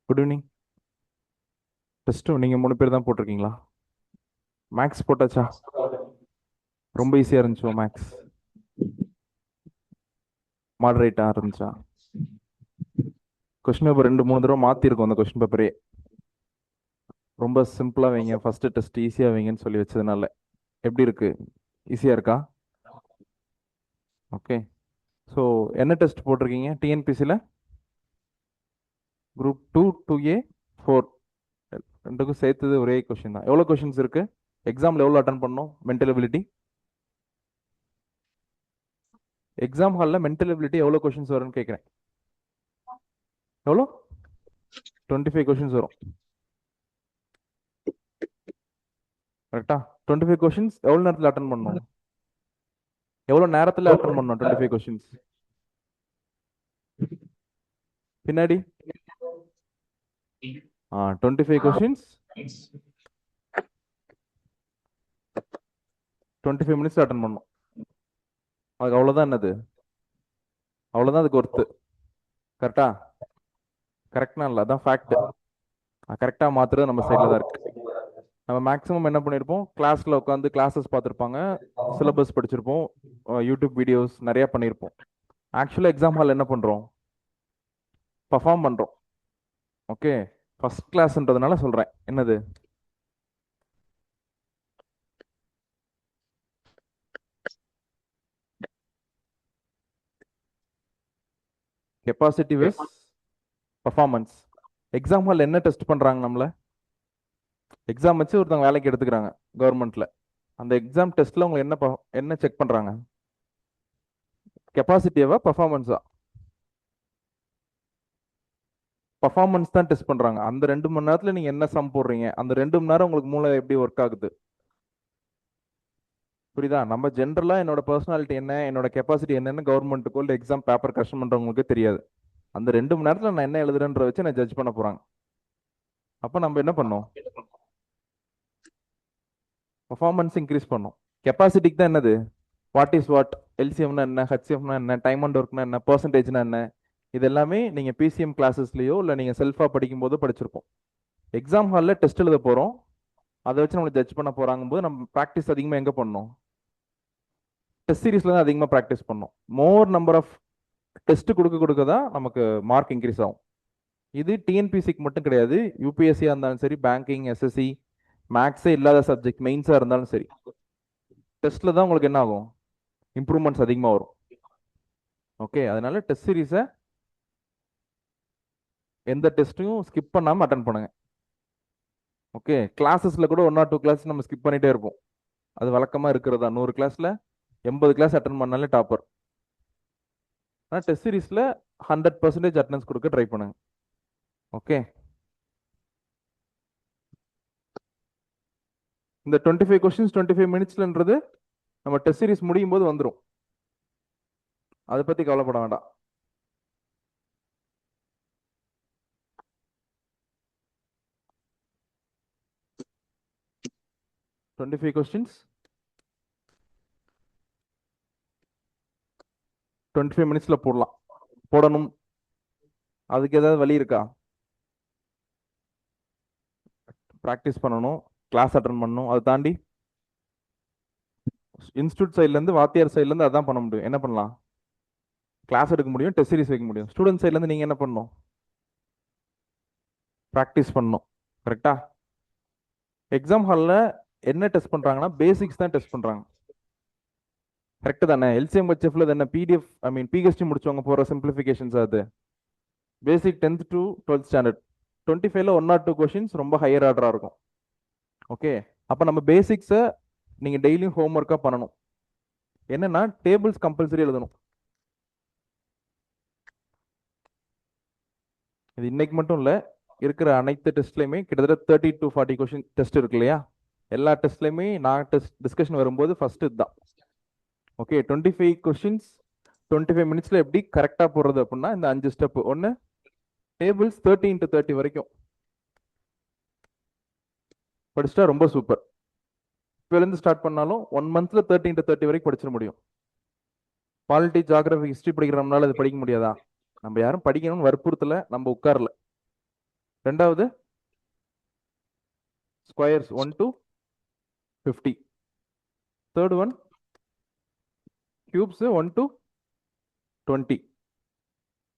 Good evening. டெஸ்ட்டும் நீங்கள் 3 பேர் தான் போட்டிருக்கீங்களா? மேக்ஸ் போட்டாச்சா? ரொம்ப ஈஸியாக இருந்துச்சோ மேக்ஸ்? மாடரேட்டாக இருந்துச்சா? கொஸ்டின் பேப்பர் 2-3 தடவை மாற்றிருக்கோம் அந்த கொஸ்டின் பேப்பரே. ரொம்ப சிம்பிளாக வைங்க, ஃபஸ்ட்டு டெஸ்ட் ஈஸியாக வைங்கன்னு சொல்லி வச்சதுனால. எப்படி இருக்கு? ஈஸியாக இருக்கா? ஓகே. ஸோ என்ன டெஸ்ட் போட்டிருக்கீங்க டிஎன்பிசியில்? குரூப் 2, 2A, 4 ரெண்டுக்கும் சேர்த்தது ஒரே கொஷின் தான். எவ்வளோ கொஷின்ஸ் இருக்கு? எக்ஸாமில் எவ்வளோ அட்டன் பண்ணணும்? மென்டல் எபிலிட்டி எக்ஸாம் ஹாலில் மென்டல் எபிலிட்டி எவ்வளோ கொஷின்ஸ் வரும்னு கேட்குறேன். எவ்வளோ? 25 கொஷின்ஸ் வரும். கரெக்டா? 25 கொஷின்ஸ் எவ்வளோ நேரத்தில் அட்டன் பண்ணணும்? எவ்வளோ நேரத்தில் அட்டன் பண்ணணும் 25 கொஷின்ஸ்? பின்னாடி 25 கொஷின்ஸ் 25 மினிட்ஸ் அட்டன் பண்ணணும். அதுக்கு அவ்வளோதான். என்னது அவ்வளோதான் அதுக்கு ஒர்த்து. கரெக்டா? கரெக்டா? இல்லை, அதான் ஃபேக்ட். கரெக்டாக மாற்றுறது நம்ம சைடில் தான் இருக்கு. நம்ம மேக்ஸிமம் என்ன பண்ணியிருப்போம், கிளாஸில் உட்காந்து கிளாஸஸ் பார்த்துருப்பாங்க, சிலபஸ் படிச்சிருப்போம், யூடியூப் வீடியோஸ் நிறையா பண்ணியிருப்போம். ஆக்சுவலாக எக்ஸாம் ஹால் என்ன பண்ணுறோம்? பர்ஃபார்ம் பண்ணுறோம். ஓகே, ஃபர்ஸ்ட் கிளாஸ்ன்றதுனால சொல்கிறேன். என்னது? Capacity wise performance. Exam hall என்ன டெஸ்ட் பண்ணுறாங்க? நம்மளை எக்ஸாம் வச்சு ஒருத்தவங்க வேலைக்கு எடுத்துக்கிறாங்க கவர்மெண்ட்டில். அந்த எக்ஸாம் டெஸ்ட்டில் உங்களை என்ன செக் பண்ணுறாங்க? கெப்பாசிட்டியாவா பர்ஃபார்மன்ஸா? பர்ஃபார்மன்ஸ் தான் டெஸ்ட் பண்ணுறாங்க. அந்த 2 மணி நேரத்தில் நீங்கள் என்ன சம் போடுறீங்க, அந்த 2 மணி நேரம் உங்களுக்கு மூளை எப்படி ஒர்க் ஆகுது? புரியுதா? நம்ம ஜென்ரலாக என்னோட பர்சனாலிட்டி என்ன, என்னோட கெப்பாசிட்டி என்னன்னு கவர்மெண்ட்டுக்கோ இல்லை எக்ஸாம் பேப்பர் கஷ்டம் பண்ணுறவங்களுக்கு தெரியாது. அந்த 2 மணி நேரத்தில் நான் என்ன எழுதுறேன்ற வச்சு நான் ஜட்ஜ் பண்ண போகிறாங்க. அப்போ நம்ம என்ன பண்ணோம்? பர்ஃபார்மன்ஸ் இன்க்ரீஸ் பண்ணோம். கெப்பாசிட்டிக்கு தான் என்னது? வாட் இஸ் வாட், எல்சிஎம்னா என்ன, ஹெச்சிஎம்னா என்ன, டைம் அண்ட் ஒர்க்னா என்ன, பர்சன்டேஜ்னா என்ன, இது எல்லாமே நீங்கள் பிசிஎம் கிளாஸஸ்லையோ இல்லை நீங்கள் செல்ஃபாக படிக்கும்போது படிச்சிருப்போம். எக்ஸாம் ஹாலில் டெஸ்ட் எழுத போகிறோம், அதை வச்சு நம்மளை ஜட்ஜ் பண்ண போகிறாங்க போது நம்ம ப்ராக்டிஸ் அதிகமாக எங்கே பண்ணணும்? டெஸ்ட் சீரீஸில் தான் அதிகமாக ப்ராக்டிஸ் பண்ணணும். மோர் நம்பர் ஆஃப் டெஸ்ட் கொடுக்க தான் நமக்கு மார்க் இன்க்ரீஸ் ஆகும். இது டிஎன்பிசிக்கு மட்டும் கிடையாது, யூபிஎஸ்சியாக இருந்தாலும் சரி, பேங்கிங், எஸ்எஸ்சி, மேக்ஸே இல்லாத சப்ஜெக்ட் மெயின்ஸாக இருந்தாலும் சரி, டெஸ்ட்டில் தான் உங்களுக்கு என்ன ஆகும்? இம்ப்ரூவ்மெண்ட்ஸ் அதிகமாக வரும். ஓகே, அதனால டெஸ்ட் சீரீஸை எந்த டெஸ்ட்டையும் ஸ்கிப் பண்ணாமல் அட்டன் பண்ணுங்க. ஓகே, கிளாஸஸில் கூட 1 or 2 கிளாஸ் நம்ம ஸ்கிப் பண்ணிகிட்டே இருப்போம். அது வழக்கமாக இருக்கிறதா. 100 கிளாஸில் 80 கிளாஸ் அட்டன் பண்ணாலே டாப்பர். ஆனால் டெஸ்ட் சீரீஸில் 100% அட்டண்டன்ஸ் கொடுக்க ட்ரை பண்ணுங்க. ஓகே, இந்த 25 கொஸ்டின்ஸ் 25 மினிட்ஸ்லன்றது நம்ம டெஸ்ட் சீரீஸ் முடியும் போது வந்துடும். அதை பற்றி கவலைப்பட வேண்டாம். டுவெண்ட்டி 25 மினிட்ஸில் போடணும். அதுக்கு ஏதாவது வழி இருக்கா? ப்ராக்டிஸ் பண்ணணும், கிளாஸ் அட்டன் பண்ணணும். அதை தாண்டி இன்ஸ்டியூட் சைட்லேருந்து, வாத்தியார் சைட்லேருந்து அதான் பண்ண முடியும். என்ன பண்ணலாம்? கிளாஸ் எடுக்க முடியும், டெஸ்ட் சீரிஸ் வைக்க முடியும். ஸ்டூடெண்ட் சைட்லேருந்து நீங்கள் என்ன பண்ணணும்? ப்ராக்டிஸ் பண்ணணும். கரெக்டா? எக்ஸாம் ஹாலில் என்ன டெஸ்ட் பண்ணுறாங்கன்னா பேசிக்ஸ் தான் டெஸ்ட் பண்ணுறாங்க. கரெக்டு தானே? எல்சிஎம் ஹெச்எஃப்ல என்ன பிடிஎஃப், ஐ மீன் பிஹெச்டி முடிச்சவங்க போகிற சிம்பிளிஃபிகேஷன்ஸ். அது basic 10th to 12th standard. 25ல 1 or 2 கொஷின்ஸ் ரொம்ப ஹையர் ஆர்டராக இருக்கும். ஓகே, அப்போ நம்ம பேசிக்ஸை நீங்கள் டெய்லியும் ஹோம் ஒர்க்காக பண்ணணும். என்னன்னா டேபிள்ஸ் கம்பல்சரி எழுதணும். இது இன்னைக்கு மட்டும் இல்லை, இருக்கிற அனைத்து டெஸ்ட்லையுமே கிட்டத்தட்ட 30 to 40 கொஷின் டெஸ்ட் இருக்கு இல்லையா? எல்லா டெஸ்ட்லையுமே நான் டிஸ்கஷன் வரும்போது ஃபர்ஸ்ட் இதுதான். ஓகே, 25 கொஷின்ஸ் 25 மினிட்ஸில் எப்படி கரெக்டாக போடுறது அப்படின்னா இந்த 5 ஸ்டெப். ஒன்று, டேபிள்ஸ் 30 into 30 வரைக்கும் படிச்சுட்டா ரொம்ப சூப்பர். இப்போலேருந்து ஸ்டார்ட் பண்ணாலும் 1 monthல 30 into 30 வரைக்கும் படிச்சிட முடியும். பாலிட்டி, ஜாகிரபி, ஹிஸ்ட்ரி படிக்கிறோம்னால அது படிக்க முடியாதா? நம்ம யாரும் படிக்கணும்னு வற்புறுத்தல, நம்ம உட்காரல. ரெண்டாவது squares 1 to 50. Third one cubes 1 to 20.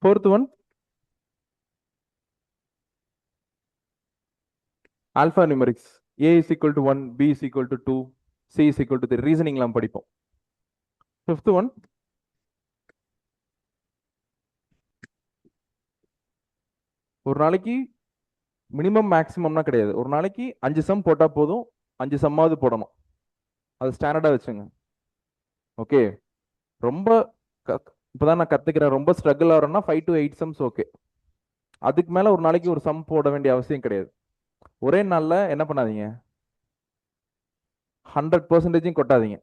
Fourth one alphanumerics. A is equal to 1, B is equal to 2, C is equal to 3. Reasoning லாம் படிப்போம். Fifth one ஒரு நாளைக்கு மினிமம் மேக்ஸிமம்னா கிடையாது. ஒரு நாளைக்கு 5 சம் போட்டா போதும், 5 சம்மாவது போடணும். அது ஸ்டாண்டர்டா வச்சுங்க. ஓகே, ரொம்ப இப்பதான் நான் கத்துக்கிறேன், ரொம்ப ஸ்ட்ரகிள் ஆகிறோம்னா 5 to 8 சம்ஸ் ஓகே. அதுக்கு மேல ஒரு நாளைக்கு ஒரு சம் போட வேண்டிய அவசியம் கிடையாது. ஒரே நாள்ல என்ன பண்ணாதீங்க, 100% கொட்டாதீங்க.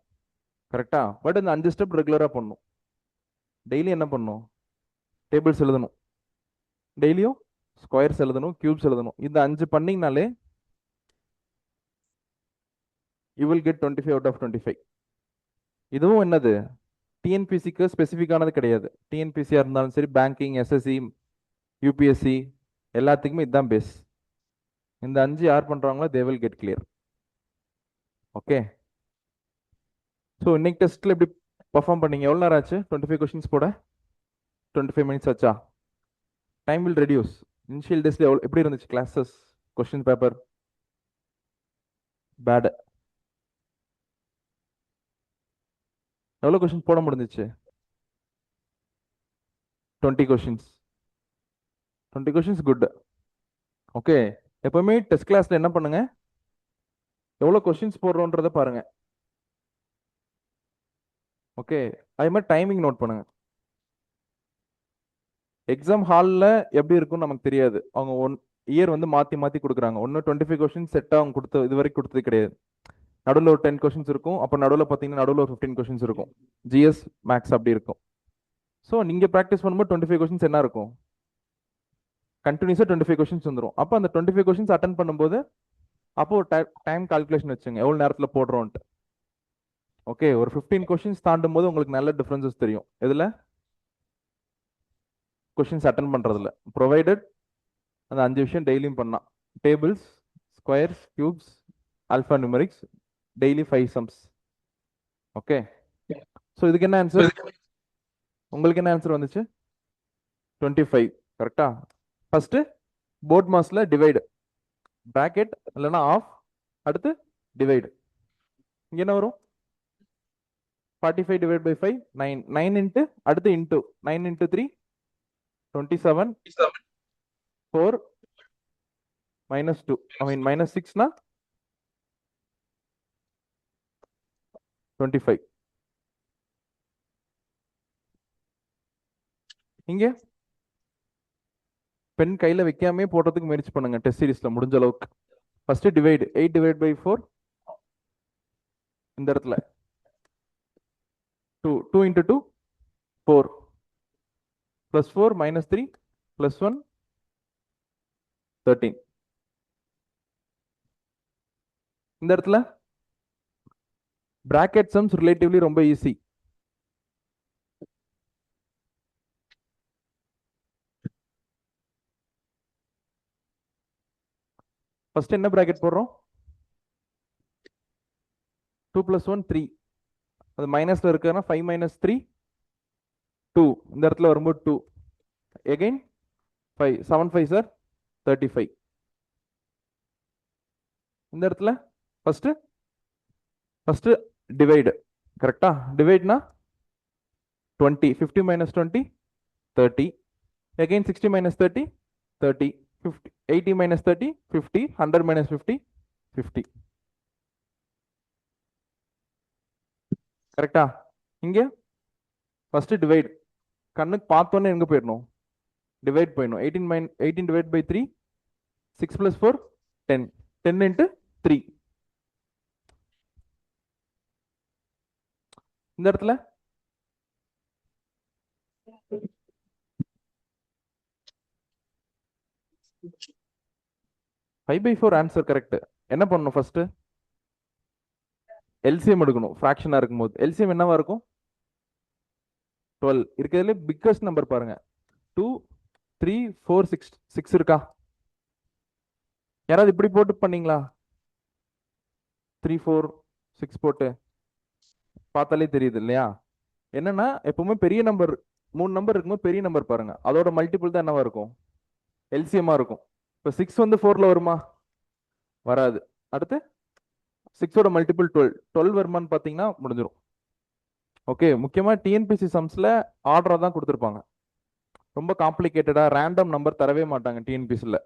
கரெக்டா? பட் இந்த 5 ஸ்டெப் ரெகுலரா பண்ணும். டெய்லி என்ன பண்ணும், டேபிள்ஸ் எழுதணும், டெய்லியும் ஸ்கொயர்ஸ் எழுதணும், கியூப்ஸ் எழுதணும். இந்த 5 பண்ணீங்கனாலே you will get 25 out of 25. இதுவும் என்னது, டிஎன்பிசிக்கு ஸ்பெசிஃபிக்கானது கிடையாது. டிஎன்பிசியா இருந்தாலும் சரி, பேங்கிங், எஸ்எஸ்சி, யூபிஎஸ்சி எல்லாத்துக்குமே இதுதான் பேஸ். இந்த 5 யார் பண்றாங்களோ they will get clear. Okay, so இன்னைக்கு டெஸ்ட்ல எப்படி பர்ஃபார்ம் பண்ணீங்க? எவ்வளோ நேரம் ஆச்சு 25 கொஸ்டின்ஸ் போட? 25 மினிட்ஸ் ஆச்சா? Time will reduce. இனிஷியல் டெஸ்ட்ல எப்படி இருந்துச்சு கிளாஸஸ், கொஸ்டின் பேப்பர்? பேட். எவ்வளோ கொஸ்டின்ஸ் போட முடிஞ்சிச்சு? 20 கொஸ்டின்ஸ். 20 questions good. ஓகே, எப்பவுமே டெஸ்ட் கிளாஸ்ல என்ன பண்ணுங்க, எவ்வளோ கொஸ்டின்ஸ் போடுறோன்றத பாருங்க. ஓகே, அதே மாதிரி டைமிங் நோட் பண்ணுங்க. எக்ஸாம் ஹாலில் எப்படி இருக்கும்னு நமக்கு தெரியாது. அவங்க இயர் வந்து மாற்றி மாற்றி கொடுக்குறாங்க. ஒன்று 25 கொஸ்டின்ஸ் செட்டாக அவங்க இது வரைக்கும் கொடுத்தது கிடையாது. நடுவில் ஒரு 10 கொஸ்டின்ஸ் இருக்கும். அப்போ நடுவில் பார்த்தீங்கன்னா நடுவில் ஒரு 15 கொஸ்டின்ஸ் இருக்கும். ஜிஎஸ் மேக்ஸ் அப்படி இருக்கும். ஸோ நீங்கள் ப்ராக்டிஸ் பண்ணும்போது 25 கொஸ்டின்ஸ் என்ன இருக்கும், கண்டினியூஸாக 25 கொஸ்டின்ஸ் வந்துடும். அப்போ அந்த 25 கொஸ்டின்ஸ் அட்டன் பண்ணும்போது அப்போ ஒரு டைம் கால்குலேஷன் வச்சுங்க, எவ்வளோ நேரத்தில் போடுறோன்ட்டு. ஓகே, ஒரு 15 கொஸ்டின்ஸ் தாண்டும் போது உங்களுக்கு நல்ல டிஃப்ரென்சஸ் தெரியும். எதில்? கொஸ்டின்ஸ் அட்டன் பண்ணுறதுல. ப்ரொவைடட் அந்த 5 விஷயம் டெய்லியும் பண்ணலாம். Tables, squares, cubes, alpha numerics, daily 5 sums. Okay, so இதுக்கு என்ன ஆன்சர்? உங்களுக்கு என்ன ஆன்சர் வந்துச்சு? 25. கரெக்டா? ஃபர்ஸ்ட் போர்ட் மாஸ்ல டிவைடு, பிராக்கெட் இல்லைன்னா ஆஃப், அடுத்து டிவைடு. இங்க என்ன வரும்? 45 டிவைட் பை 5 9. 9 இன்ட்டு, அடுத்து இன்ட்டு 9 இன்ட்டு 3 27. 4 -2 ஐ மீன் -6னா 25. இங்க பென் கையில வைக்காமே போடுறதுக்கு முயற்சி பண்ணுங்க டெஸ்ட் சீரிஸ்ல முடிஞ்ச அளவுக்கு. ஃபர்ஸ்ட் டிவைடு 8 டிவைட் பை 4 இந்த இடத்துல 2. 2 இன்ட்டு 2 4 +4 -3 +1 13. இந்த இடத்துல பிராக்கெட் சம்ஸ் ரிலேட்டிவ்லி ரொம்ப ஈஸி. ஃபர்ஸ்ட் என்ன பிராக்கெட் போடுறோம்? 2 + 1 3. அது மைனஸ்ல இருக்குன்னா 5 - 3 2. இந்த இடத்துல வரும்போது 2 again 5. 7 5 சார் 35. இந்த இடத்துல ஃபர்ஸ்ட் டிவைடு. கரெக்டா? டிவைட்னா 20. 50 - 20 30. again 60 - 30 30. 50 80 - 30 50. 100 - 50 50. கரெக்டா? இங்க ஃபர்ஸ்ட் டிவைட், கண்ணுக்கு பார்த்தோன்னே எங்க போயிடணும், டிவைட் போயிடணும். 18 டிவைட் பை 3 6 + 4 10. 10 இன்ட்டு 3. இந்த இடத்துல 5/4 ஆன்சர் கரெக்ட். என்ன பண்ணணும்? ஃபர்ஸ்ட் எல்சிஎம் எடுக்கணும். ஃபிராக்ஷனா இருக்கும்போது எல்சிஎம் என்னவா இருக்கும்? 12. இருக்கிறதுல பிக்கஸ்ட் நம்பர் பாருங்க. 2 3 4 6 6 இருக்கா? யாராவது இப்படி போட்டு பண்ணீங்களா? 3 4 6 போட்டு பார்த்தாலே தெரியுது இல்லையா? என்னன்னா எப்பவுமே பெரிய நம்பர் 3 நம்பர் இருக்கும்போது பெரிய நம்பர் பாருங்க, அதோட மல்டிபிள் தான் என்னவா இருக்கும்? எல்சிஎம்மா இருக்கும். இப்போ 6 வந்து 4ல வருமா? வராது. அடுத்து 6ஓட மல்டிபிள் 12, 12 வருமான்னு பார்த்தீங்கன்னா முடிஞ்சிடும். ஓகே, முக்கியமாக டிஎன்பிசி சம்ஸ்ல ஆர்டரா தான் கொடுத்துருப்பாங்க. ரொம்ப காம்ப்ளிகேட்டடா ரேண்டம் நம்பர் தரவே மாட்டாங்க டிஎன்பிசியில்.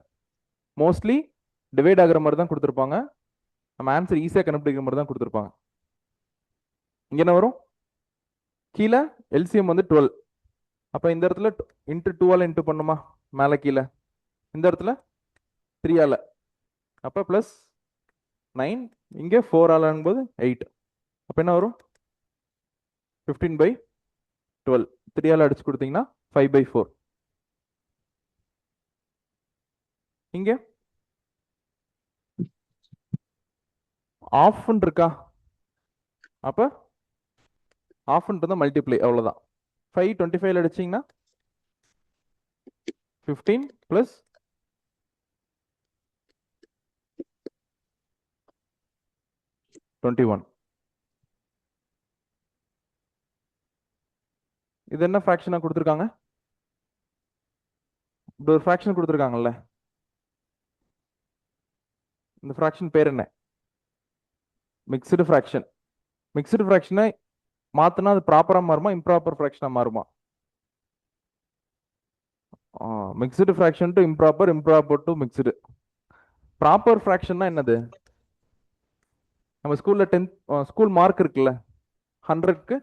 மோஸ்ட்லி டிவைட் ஆகிற மாதிரி தான் கொடுத்துருப்பாங்க. நம்ம ஆன்சர் ஈஸியாக கண்டுபிடிக்கிற மாதிரி தான் கொடுத்துருப்பாங்க. இங்க என்ன வரும்? கீழே எல்சிஎம் வந்து 12. அப்போ இந்த இடத்துல இன்ட்டு 2ஆல் இன்ட்டு பண்ணுமா மேலே கீழே? இந்த இடத்துல 3ஆல, அப்போ ப்ளஸ் 9, இங்கே 4ஆலங்கும்போது 8. அப்போ என்ன வரும்? 15/12. 3ஆல் அடிச்சு கொடுத்தீங்கன்னா 5/4. இங்க ஆஃப்னு இருக்கா? அப்போ ஆஃப்ன்றது மல்டிப்ளை, அவ்வளோதான். 5 25ல அடிச்சிங்கன்னா 15 + 21. இது என்ன ஃப்ராக்ஷனாக கொடுத்துருக்காங்க? இப்படி ஒரு ஃப்ராக்ஷன் கொடுத்துருக்காங்கல்ல, இந்த ஃப்ராக்ஷன் பேர் என்ன? Mixed fraction. மிக்ஸ்டு ஃப்ராக்ஷனை மாற்றினா அது ப்ராப்பராக மாறுமா, இம்ப்ராப்பர் ஃப்ராக்ஷனாக மாறுமா? Mixed fraction to improper, improper to mixed. Proper ஃப்ராக்ஷன்னா என்னது? நம்ம ஸ்கூலில் 10th ஸ்கூல் மார்க் இருக்குல்ல, 100க்கு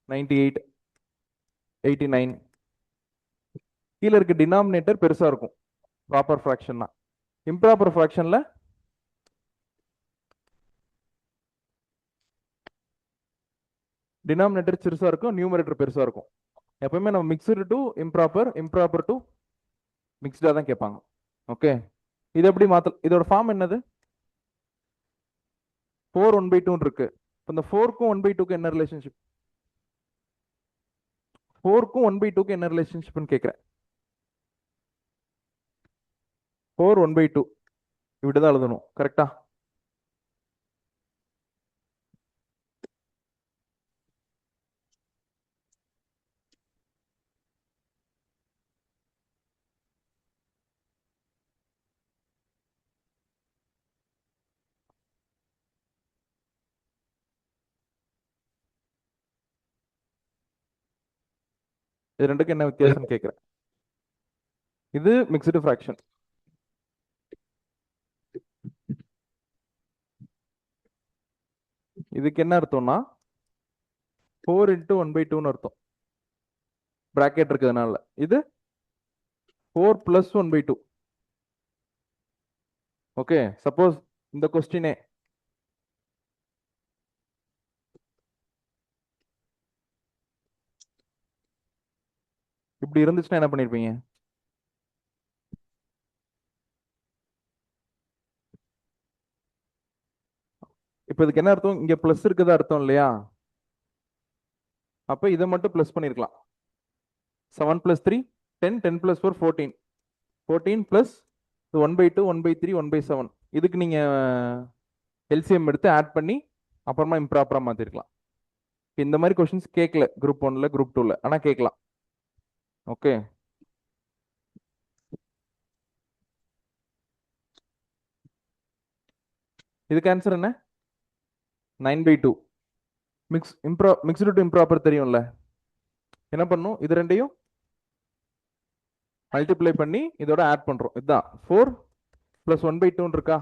98, 89. கீழே இருக்க டினாமினேட்டர் பெருசாக இருக்கும் ப்ராப்பர் ஃப்ராக்ஷன்னா. இம்ப்ராப்பர் ஃப்ராக்ஷனில் டினாமினேட்டர் சிறுசாக இருக்கும், நியூமரேட்டர் பெருசாக இருக்கும். எப்பவுமே நம்ம mixed to improper, improper to மிக்ஸ்டாக தான் கேட்பாங்க. ஓகே, இது எப்படி மாற்ற? இதோட ஃபார்ம் என்னது? 4 1/2 இருக்கு. இப்போ இந்த 4க்கும் 1/2க்கும் என்ன ரிலேஷன்ஷிப்? 4க்கும் 1/2க்கும் என்ன ரிலேஷன்ஷிப்னு கேட்குறேன். 4 1/2 இப்படிதான் எழுதணும், கரெக்டா? இது ரெண்டுக்கும் என்ன வித்தியாசம் கேட்குறேன். இது மிக்ஸ்டு ஃப்ராக்ஷன். இதுக்கு என்ன அர்த்தம்னா 4 × 1/2ன்னு அர்த்தம், பிராக்கெட் இருக்கிறதுனால. இது 4 + 1/2. ஓகே, சப்போஸ் இந்த கொஸ்டினே இப்படி இருந்துச்சுன்னா என்ன பண்ணிருப்பீங்க? இப்போ இதுக்கு என்ன அர்த்தம்? இங்க பிளஸ் இருக்குதா அர்த்தம் இல்லையா? அப்ப இதை மட்டும் பிளஸ் பண்ணிருக்கலாம். 7 + 3 10, 10 + 4 14, 14 + 1/2 1/3 1/7. இதுக்கு நீங்க எல்சிஎம் எடுத்து ஆட் பண்ணி அப்புறமா இம்ப்ராப்பரா மாத்திருக்கலாம். இந்த மாதிரி கொஸ்டின்ஸ் கேட்கல குரூப் 1ல, குரூப் 2ல, ஆனா கேட்கலாம். ஓகே, இதுக்கு ஆன்சர் என்ன? 9/2. மிக்ஸ்டு டு இம்ப்ராப்பர் தெரியும்ல, என்ன பண்ணும்? இது ரெண்டையும் மல்டிப்ளை பண்ணி இதோட ஆட் பண்றோம். இதுதான் 4 + 1/2 இருக்கா?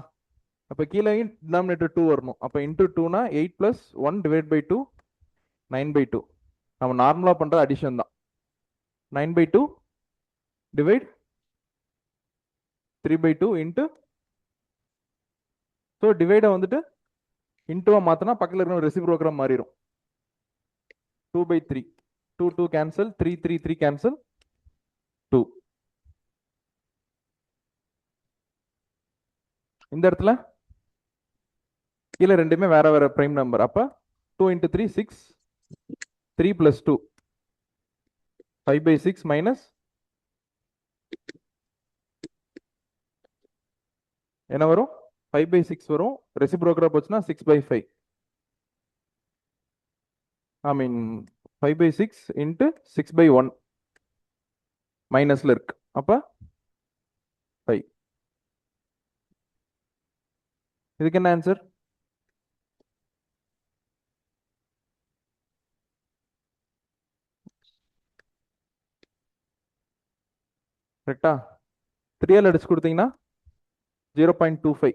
அப்ப கீழே டினாமினேட்டர் 2 வரணும். அப்ப இன்டூ 2னா 8 + 1 / 2 9/2. நம்ம நார்மலா பண்ற அடிஷன் தான். 9/2 டிவைட் 3/2 இன்ட்டு. ஸோ டிவைடை வந்துட்டு இன்ட்டுவா மாத்தினா பக்கத்தில் இருக்கிற ரெசிப்ரோக்ராம் மாறிடும். 2/3, 2 2 கேன்சல், 3 3 3 கேன்சல், 2. இந்த இடத்துல கீழே ரெண்டுமே வேற வேற பிரைம் நம்பர். அப்ப 2 × 3 6, 3 + 2 5/6 - என்ன வரும்? 5/6 வரும். ரெசிப்ரோக்கலா போச்சுன்னா 6/5. ஐ மீன் 5/6 இன்ட்டு 6/1 மைனஸ்ல இருக்கு. அப்ப 5. இதுக்கு என்ன ஆன்சர்? கரெக்டா? 3ஆல் அடிச்சு கொடுத்தீங்கன்னா 0.25.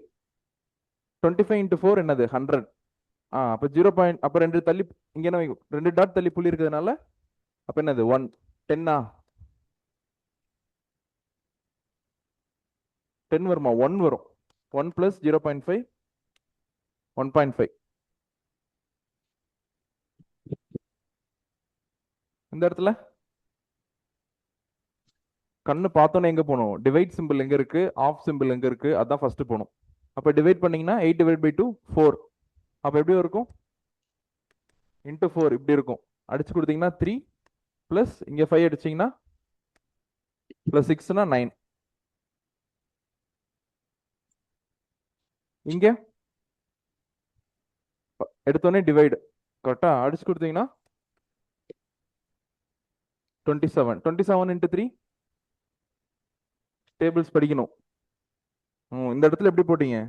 25 இன்ட்டு 4 என்னது? 100. அப்ப 0. அப்ப 2 தள்ளி இங்க என்ன 2 டாட் தள்ளி புள்ளி இருக்கிறதுனால அப்ப என்னது? 1. 10 10 வருமா? 1 வரும். 1 plus 0.5 1.5. இந்த இடத்துல கண்ணு பார்த்தோன்னே எங்க போகணும்? டிவைட் சிம்பிள் எங்க இருக்கு? ஆஃப் சிம்பிள் எங்க இருக்கு? அதான் ஃபர்ஸ்ட் போகணும். அப்ப டிவைட் பண்ணீங்கன்னா 8/2 4. அப்ப எப்படி இருக்கும்? இன்ட்டு 4 இப்படி இருக்கும். அடிச்சு கொடுத்தீங்கன்னா 3 பிளஸ் இங்க 5 அடிச்சீங்கன்னா பிளஸ் 6னா 9. இங்க எடுத்தோடனே டிவைடு. கரெக்டா? அடிச்சு கொடுத்தீங்கன்னா 27. 27 இன்ட்டு 3 டேபிள்ஸ் படிக்கணும். இந்த இடத்துல எப்படி போட்டீங்க?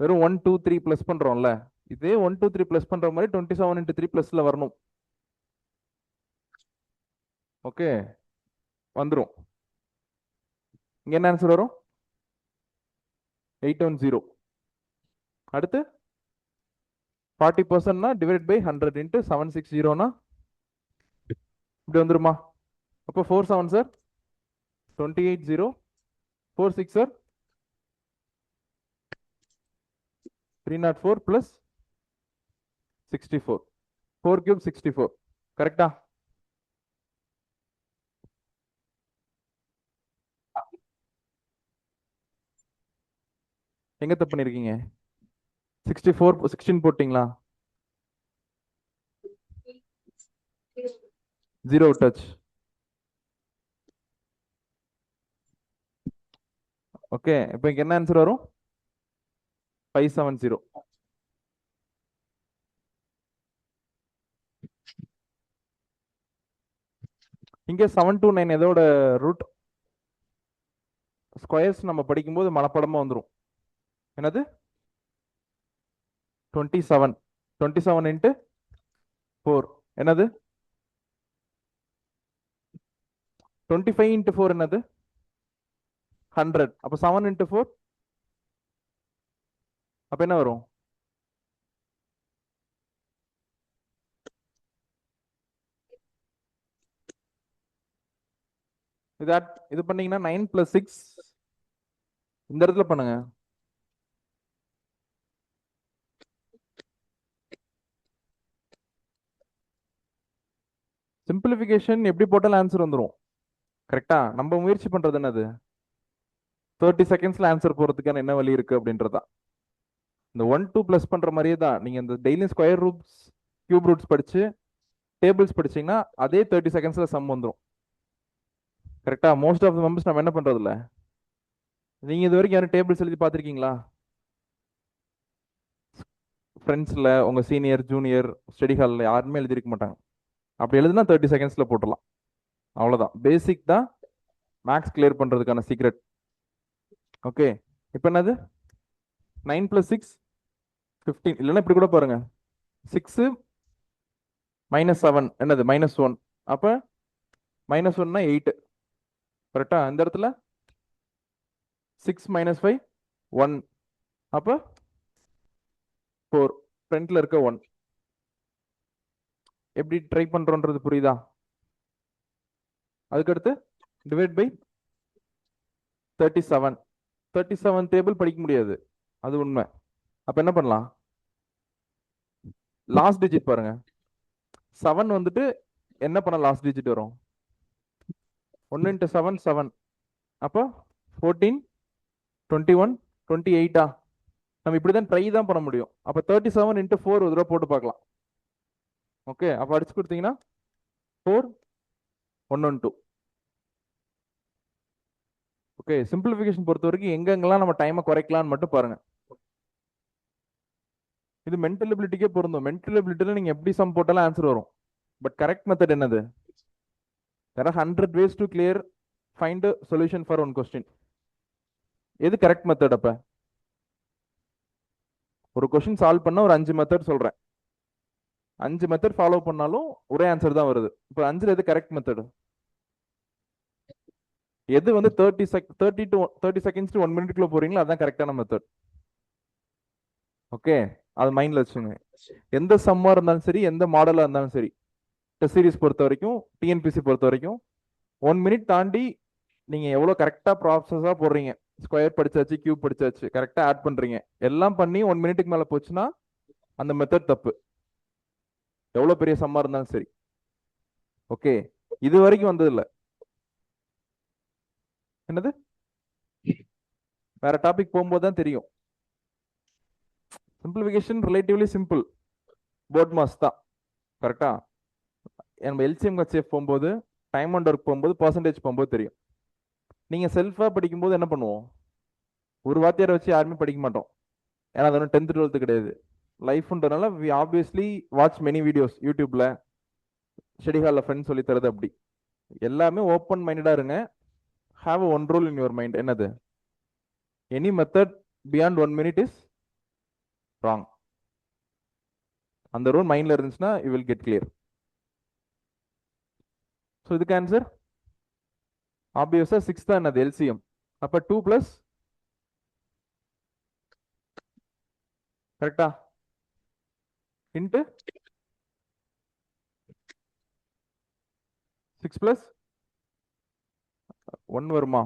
வெறும் 1 2 3 பிளஸ் பண்றோம்ல, இதே 1 2 3 பிளஸ் பண்ற மாதிரி 27 இன்ட்டு 3 பிளஸ்ல வரணும். ஓகே, வந்துரும். இங்க என்ன ஆன்சர் வரும்? 810. அடுத்து 40%னா டிவைட் பை 100 இன்ட்டு 760னா இப்படி வந்துருமா? அப்போ 4 7 சார் 280, 4 6 சார் 304 பிளஸ் 64. 4 cube 64. கரெக்டா? எங்க தப்பு பண்ணிருக்கீங்க? 64 16 போட்டீங்களா? 0 டச். ஓகே, இப்போ இங்க என்ன ஆன்சர் வரும்? 570. இங்க 729 எதோட ரூட்? ஸ்கொயர்ஸ் நம்ம படிக்கும்போது மனப்படமா வந்துரும். என்னது? 27. 27 இன்ட்டு 4 என்னது? 25 இன்ட்டு 4 என்னது? 100. அப்ப 7 இன்ட்டு 4 அப்ப என்ன வரும்? இது பண்ணீங்கன்னா 9 பிளஸ் 6 இந்த இடத்துல பண்ணுங்க. சிம்பிளிஃபிகேஷன் எப்படி போட்டாலும் ஆன்சர் வந்துரும். கரெக்டா? நம்ம முயற்சி பண்றது என்னது? 30 செகண்ட்ஸ்ல ஆன்சர் போறதுக்கான என்ன வழி இருக்கு அப்படின்றதா. இந்த 1 2 பிளஸ் பண்ற மாதிரியே தான் நீங்க இந்த daily square roots cube roots படிச்சு டேபிள்ஸ் படிச்சீங்கன்னா அதே 30 செகண்ட்ஸ்ல சம் வந்துரும். கரெக்டா? மோஸ்ட் ஆஃப் த மெம்பர்ஸ் நம்ம என்ன பண்றது இல்ல. நீங்க இது வரைக்கும் யாரும் டேபிள்ஸ் எழுதி பார்த்திருக்கீங்களா? ஃப்ரெண்ட்ஸ்ல உங்க சீனியர் ஜூனியர் ஸ்டடி ஹாலில் யாருமே எழுதிருக்க மாட்டாங்க. அப்படி எழுதுனா 30 செகண்ட்ஸ்ல போட்டுடலாம். அவ்வளவுதான். பேசிக் தான் மேக்ஸ் கிளியர் பண்றதுக்கான சீக்ரெட். ஓகே, இப்போ என்னது? 9 பிளஸ் 6 15. இல்லைன்னா இப்படி கூட பாருங்க, 6 மைனஸ் 7 என்னது? -1. அப்ப -1னா 8. கரெக்டா? இந்த இடத்துல 6 - 5 1. அப்ப 4. ஃப்ரண்ட்ல இருக்க 1 எப்படி ட்ரை பண்றோன்றது புரியுதா? அதுக்கடுத்து டிவைட் பை 37. 37 டேபிள் படிக்க முடியாது, அது உண்மை. அப்ப என்ன பண்ணலாம்? லாஸ்ட் டிஜிட் பாருங்க. 7 வந்துட்டு என்ன பண்ண லாஸ்ட் டிஜிட் வரும்? 1 இன்ட்டு 7 7. அப்போ 14 21 28. நம்ம இப்படிதான் ட்ரை தான் பண்ண முடியும். அப்ப 37 இன்ட்டு 4 ஒரு தடவை போட்டு பார்க்கலாம். ஓகே, அப்ப அடிச்சு கொடுத்தீங்கன்னா 4 1 1 2. ஓகே, சிம்பிளிஃபிகேஷன் பொறுத்த வரைக்கும் எங்கெங்கெல்லாம் நம்ம டைமை குறைக்கலாம்னு மட்டும் பாருங்க. இது மென்டல் எபிலிட்டிக்கே பொருந்தும். மென்டல் எபிலிட்டியில் நீங்கள் எப்படி சம் போட்டாலும் ஆன்சர் வரும். பட் கரெக்ட் மெத்தட் என்னது? there are 100 ways to clear find a solution for one question. எது கரெக்ட் மெத்தட்? அப்ப ஒரு கொஸ்டின் சால்வ் பண்ண ஒரு 5 மெத்தட் சொல்றேன். 5 மெத்தட் ஃபாலோ பண்ணாலும் ஒரே ஆன்சர் தான் வருது. இப்போ 5ல் எது கரெக்ட் மெத்தட்? எது வந்து 30 செகண்ட்ஸ் டு 1 மினிட்குள்ள போறீங்களோ அதான் கரெக்டான மெத்தட். ஓகே, அது மைண்ட்ல வச்சுங்க. எந்த சம்மா இருந்தாலும் சரி, எந்த மாடலா இருந்தாலும் சரி, டெஸ்ட் சீரிஸ் பொறுத்த வரைக்கும், டிஎன்பிசி பொறுத்த வரைக்கும் 1 மினிட் தாண்டி நீங்க எவ்வளவு கரெக்டா ப்ராசஸா போடுறீங்க, ஸ்கொயர் படிச்சாச்சு, கியூப் படிச்சாச்சு, கரெக்டா ஆட் பண்றீங்க, எல்லாம் பண்ணி 1 மினிட்டுக்கு மேல போச்சுன்னா அந்த மெத்தட் தப்பு. எவ்வளவு பெரிய சம்மா இருந்தாலும் சரி. ஓகே, இது வரைக்கும் வந்தது இல்ல. என்னது? வேற டாபிக் போகும்போது தான் தெரியும். Simplification relatively simple, board maths தான். கரெக்டா? நம்ம எல்சிஎம் ஹெச்எஃப் போகும்போது, டைம் அண்ட் ஒர்க் போகும்போது, பர்சன்டேஜ் போகும்போது தெரியும். நீங்க செல்ஃபா படிக்கும்போது என்ன பண்ணுவோம்? ஒரு வாத்தியாரை வச்சு யாருமே படிக்க மாட்டோம். ஏன்னா அது ஒன்றும் 10th 12th கிடையாது. லைஃப்ன்றதுனால we obviously watch many videos யூடியூப்ல, ஸ்டடி ஹாலில் ஃப்ரெண்ட்ஸ் சொல்லி தரது. அப்படி எல்லாமே ஓப்பன் மைண்டடா இருங்க. Have one rule in your mind. என்னது? Any method beyond 1 minute is wrong. அந்த ரூல் மைண்ட்ல இருந்துச்சுன்னா you will get clear. So இதுக்கு ஆன்சர் ஆப்வியஸா 6 தான். என்னது? எல்சிஎம். அப்ப 2 பிளஸ், கரெக்டா, இன்ட்டு 6 பிளஸ் 1 வருமா?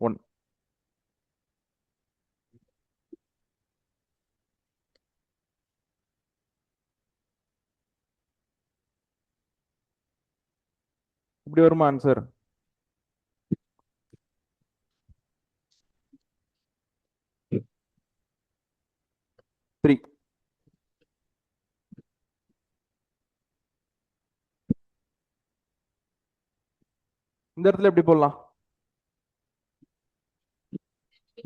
ஒன். இப்படி வருமா ஆன்சர்? த்ரீ. இந்த இடத்துல எப்படி போடலாம்?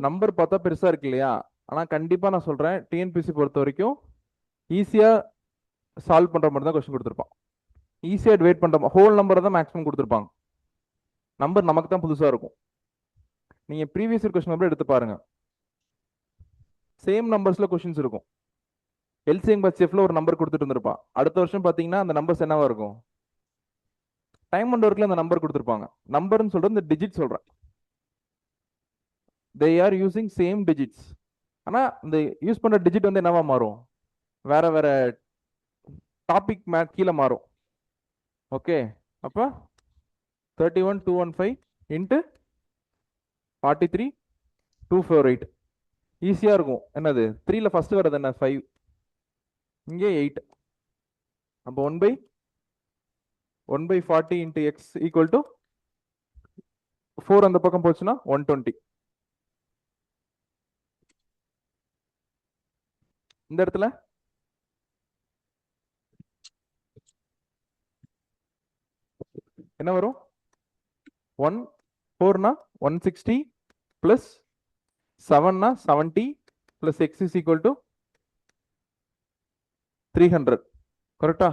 நம்பர் பார்த்தா பெருசா இருக்கு இல்லையா? ஆனா கண்டிப்பா நான் சொல்றேன், டிஎன்பிசி பொறுத்த வரைக்கும் ஈஸியா சால்வ் பண்ற மாதிரி தான் கொஸ்டின் கொடுத்துருப்பான். ஈஸியா டிவைட் பண்ற ஹோல் நம்பரை தான் மேக்ஸிமம் கொடுத்துருப்பாங்க. நம்பர் நமக்கு தான் புதுசா இருக்கும். நீங்க ப்ரீவியஸ் இயர் கொஸ்டின் நம்பர் எடுத்து பாருங்க, சேம் நம்பர்ஸ்ல கொஸ்டின்ஸ் இருக்கும். எல்சிஎம் ஹெச்எஃப்ல ஒரு நம்பர் கொடுத்துட்டு இருந்திருப்பான். அடுத்த வருஷம் பாத்தீங்கன்னா அந்த நம்பர்ஸ் என்னவா இருக்கும்? டைம் அண்ட் ஒர்க்ல அந்த நம்பர் கொடுத்துருப்பாங்க. நம்பர்னு சொல்றது இந்த டிஜிட் சொல்றேன். they are using same digits. ஆனா இந்த யூஸ் பண்ற டிஜிட் வந்து என்னவா மாறும்? வேற வேற டாபிக் கீழே மாறும். ஓகே, அப்ப 31,215 இன்ட்டு 43,248 ஈஸியா இருக்கும். என்னது? 3ல ஃபர்ஸ்ட் வரது என்ன? 5, இங்கே 8. அப்போ 1/40 இன்ட்டு எக்ஸ் ஈக்குவல் டு 4. அந்த பக்கம் போச்சுன்னா 120. இந்த இடத்துல என்ன வரும்? 1 4னா 160 பிளஸ் 7னா 70 plus x is equal to 300. கரெக்டா?